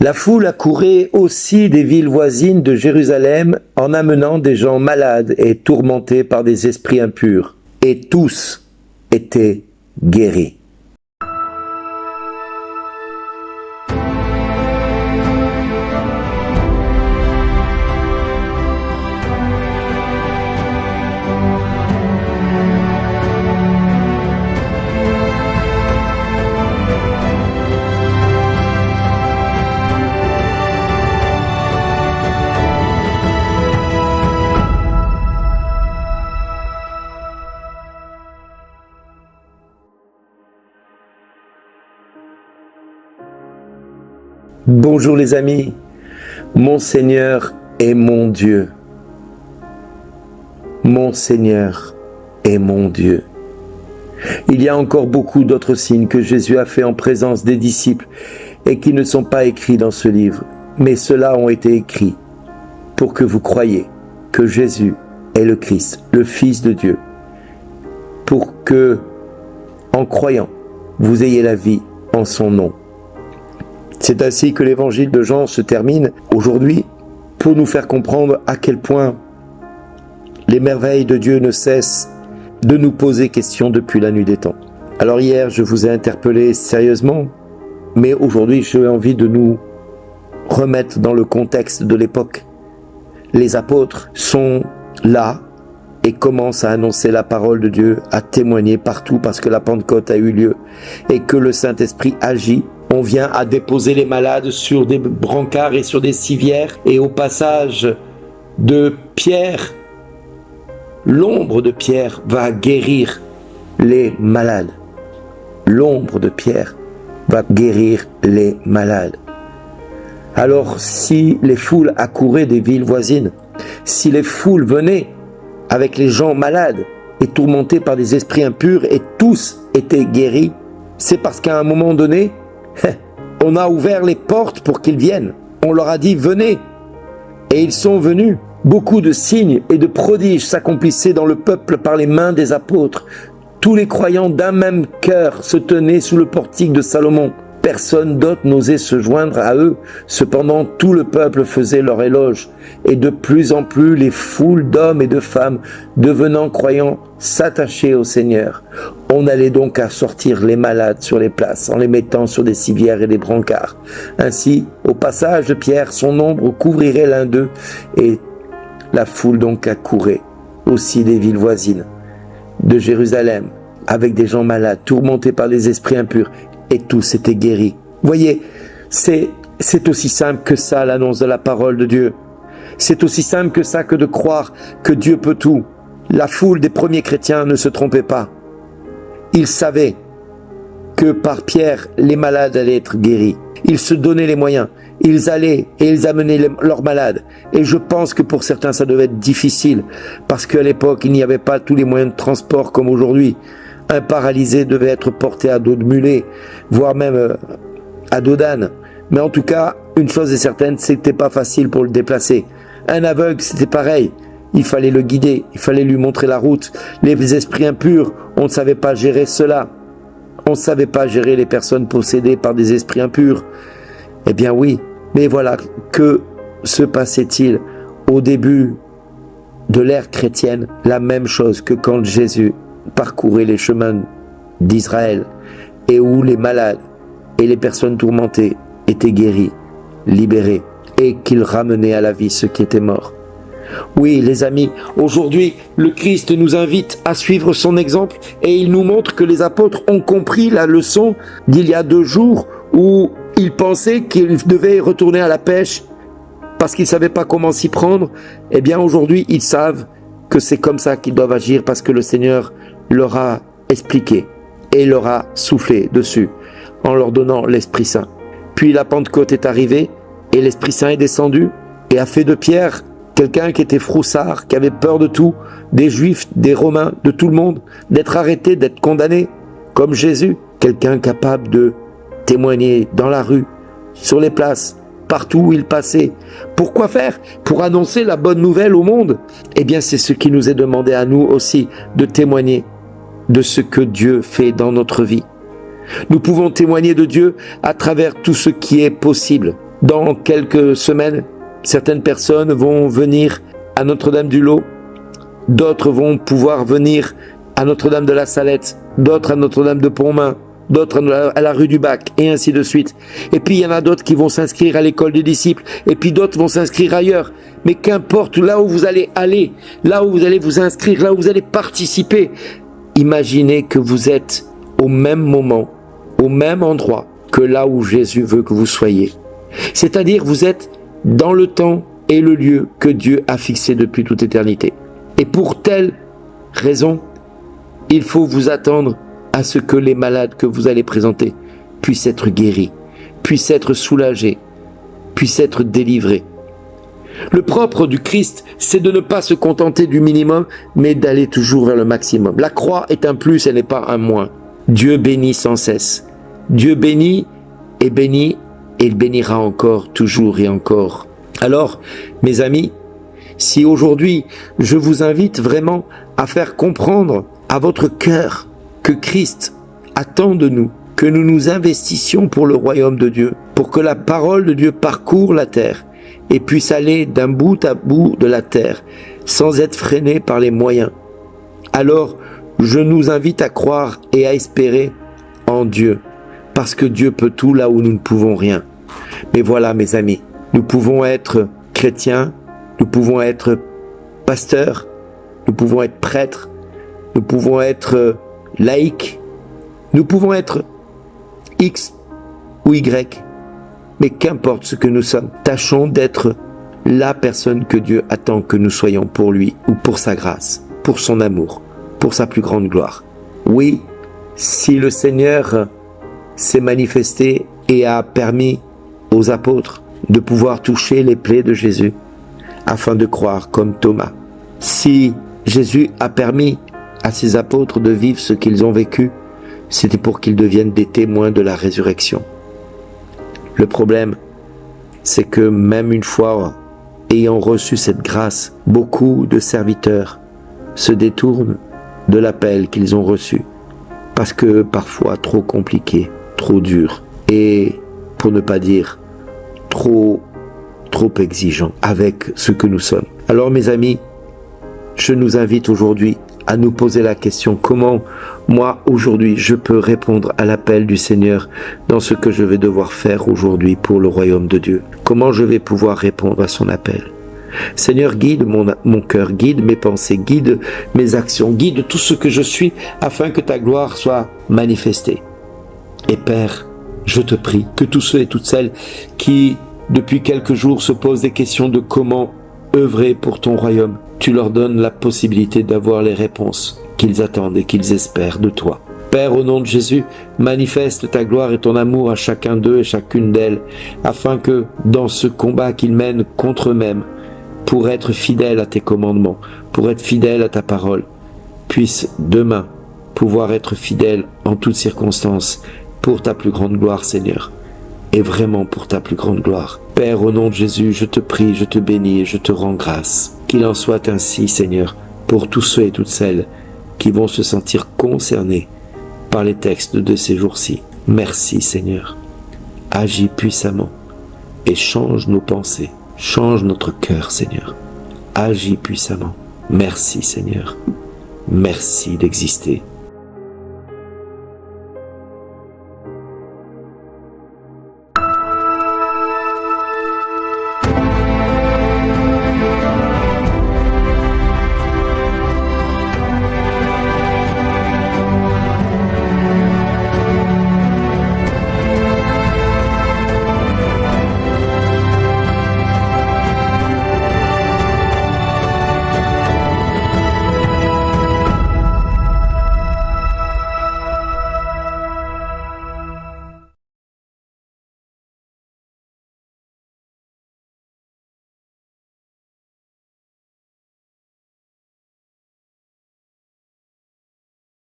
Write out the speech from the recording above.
La foule accourait aussi des villes voisines de Jérusalem en amenant des gens malades et tourmentés par des esprits impurs. Et tous étaient guéris. Bonjour les amis, mon Seigneur est mon Dieu. Mon Seigneur est mon Dieu. Il y a encore beaucoup d'autres signes que Jésus a fait en présence des disciples et qui ne sont pas écrits dans ce livre, mais ceux-là ont été écrits pour que vous croyiez que Jésus est le Christ, le Fils de Dieu, pour que, en croyant, vous ayez la vie en son nom. C'est ainsi que l'évangile de Jean se termine aujourd'hui pour nous faire comprendre à quel point les merveilles de Dieu ne cessent de nous poser question depuis la nuit des temps. Alors hier, je vous ai interpellé sérieusement, mais aujourd'hui, j'ai envie de nous remettre dans le contexte de l'époque. Les apôtres sont là et commencent à annoncer la parole de Dieu, à témoigner partout parce que la Pentecôte a eu lieu et que le Saint-Esprit agit. On vient à déposer les malades sur des brancards et sur des civières. Et au passage de Pierre, l'ombre de Pierre va guérir les malades. L'ombre de Pierre va guérir les malades. Alors si les foules accouraient des villes voisines, si les foules venaient avec les gens malades et tourmentés par des esprits impurs et tous étaient guéris, c'est parce qu'à un moment donné, on a ouvert les portes pour qu'ils viennent. On leur a dit « venez ». Et ils sont venus. Beaucoup de signes et de prodiges s'accomplissaient dans le peuple par les mains des apôtres. Tous les croyants d'un même cœur se tenaient sous le portique de Salomon. Personne d'autre n'osait se joindre à eux. Cependant, tout le peuple faisait leur éloge. Et de plus en plus, les foules d'hommes et de femmes, devenant croyants, s'attachaient au Seigneur. On allait donc à sortir les malades sur les places, en les mettant sur des civières et des brancards. Ainsi, au passage de Pierre, son ombre couvrirait l'un d'eux, et la foule donc accourait aussi des villes voisines de Jérusalem, avec des gens malades, tourmentés par des esprits impurs, et tous étaient guéris. Voyez, c'est aussi simple que ça, l'annonce de la parole de Dieu. C'est aussi simple que ça que de croire que Dieu peut tout. La foule des premiers chrétiens ne se trompait pas. Ils savaient que par Pierre, les malades allaient être guéris. Ils se donnaient les moyens. Ils allaient et ils amenaient leurs malades. Et je pense que pour certains, ça devait être difficile. Parce qu'à l'époque, il n'y avait pas tous les moyens de transport comme aujourd'hui. Un paralysé devait être porté à dos de mulet, voire même à dos d'âne. Mais en tout cas, une chose est certaine, c'était pas facile pour le déplacer. Un aveugle, c'était pareil. Il fallait le guider, il fallait lui montrer la route. Les esprits impurs, on ne savait pas gérer cela. On ne savait pas gérer les personnes possédées par des esprits impurs. Eh bien oui, mais voilà, que se passait-il au début de l'ère chrétienne? La même chose que quand Jésus parcourait les chemins d'Israël et où les malades et les personnes tourmentées étaient guéris, libérés et qu'il ramenait à la vie ceux qui étaient morts. Oui, les amis, aujourd'hui, le Christ nous invite à suivre son exemple et il nous montre que les apôtres ont compris la leçon d'il y a 2 jours où ils pensaient qu'ils devaient retourner à la pêche parce qu'ils ne savaient pas comment s'y prendre. Eh bien, aujourd'hui, ils savent que c'est comme ça qu'ils doivent agir parce que le Seigneur leur a expliqué et leur a soufflé dessus en leur donnant l'Esprit Saint. Puis la Pentecôte est arrivée et l'Esprit Saint est descendu et a fait de Pierre quelqu'un qui était froussard, qui avait peur de tout, des Juifs, des Romains, de tout le monde, d'être arrêté, d'être condamné, comme Jésus. Quelqu'un capable de témoigner dans la rue, sur les places, partout où il passait. Pourquoi faire? Pour annoncer la bonne nouvelle au monde. Eh bien, c'est ce qui nous est demandé à nous aussi, de témoigner de ce que Dieu fait dans notre vie. Nous pouvons témoigner de Dieu à travers tout ce qui est possible. Dans quelques semaines, certaines personnes vont venir à Notre-Dame-du-Lot, d'autres vont pouvoir venir à Notre-Dame de la Salette, d'autres à Notre-Dame de Pontmain, d'autres à la rue du Bac, et ainsi de suite. Et puis il y en a d'autres qui vont s'inscrire à l'école des disciples, et puis d'autres vont s'inscrire ailleurs. Mais qu'importe là où vous allez aller, là où vous allez vous inscrire, là où vous allez participer, imaginez que vous êtes au même moment, au même endroit que là où Jésus veut que vous soyez. C'est-à-dire vous êtes dans le temps et le lieu que Dieu a fixé depuis toute éternité. Et pour telle raison, il faut vous attendre à ce que les malades que vous allez présenter puissent être guéris, puissent être soulagés, puissent être délivrés. Le propre du Christ, c'est de ne pas se contenter du minimum, mais d'aller toujours vers le maximum. La croix est un plus, elle n'est pas un moins. Dieu bénit sans cesse. Dieu bénit, et il bénira encore, toujours et encore. Alors, mes amis, si aujourd'hui, je vous invite vraiment à faire comprendre à votre cœur que Christ attend de nous, que nous nous investissions pour le royaume de Dieu, pour que la parole de Dieu parcourt la terre et puisse aller d'un bout à bout de la terre, sans être freiné par les moyens. Alors, je nous invite à croire et à espérer en Dieu, parce que Dieu peut tout là où nous ne pouvons rien. Mais voilà, mes amis, nous pouvons être chrétiens, nous pouvons être pasteurs, nous pouvons être prêtres, nous pouvons être laïcs, nous pouvons être X ou Y, mais qu'importe ce que nous sommes, tâchons d'être la personne que Dieu attend que nous soyons pour lui ou pour sa grâce, pour son amour, pour sa plus grande gloire. Oui, si le Seigneur s'est manifesté et a permis aux apôtres de pouvoir toucher les plaies de Jésus afin de croire comme Thomas, si Jésus a permis à ses apôtres de vivre ce qu'ils ont vécu, c'était pour qu'ils deviennent des témoins de la résurrection. Le problème, c'est que même une fois ayant reçu cette grâce, beaucoup de serviteurs se détournent de l'appel qu'ils ont reçu, parce que parfois trop compliqué, trop dur, et pour ne pas dire trop exigeant avec ce que nous sommes. Alors mes amis, je nous invite aujourd'hui à nous poser la question, comment moi aujourd'hui je peux répondre à l'appel du Seigneur dans ce que je vais devoir faire aujourd'hui pour le royaume de Dieu? Comment je vais pouvoir répondre à son appel? Seigneur, guide mon cœur, guide mes pensées, guide mes actions, guide tout ce que je suis afin que ta gloire soit manifestée. Et Père, je te prie que tous ceux et toutes celles qui depuis quelques jours se posent des questions de comment œuvrer pour ton royaume, tu leur donnes la possibilité d'avoir les réponses qu'ils attendent et qu'ils espèrent de toi. Père, au nom de Jésus, manifeste ta gloire et ton amour à chacun d'eux et chacune d'elles, afin que dans ce combat qu'ils mènent contre eux-mêmes, pour être fidèles à tes commandements, pour être fidèles à ta parole, puissent demain pouvoir être fidèles en toutes circonstances pour ta plus grande gloire, Seigneur, et vraiment pour ta plus grande gloire. Père, au nom de Jésus, je te prie, je te bénis et je te rends grâce. Qu'il en soit ainsi, Seigneur, pour tous ceux et toutes celles qui vont se sentir concernés par les textes de ces jours-ci. Merci, Seigneur. Agis puissamment et change nos pensées, change notre cœur, Seigneur. Agis puissamment. Merci, Seigneur. Merci d'exister.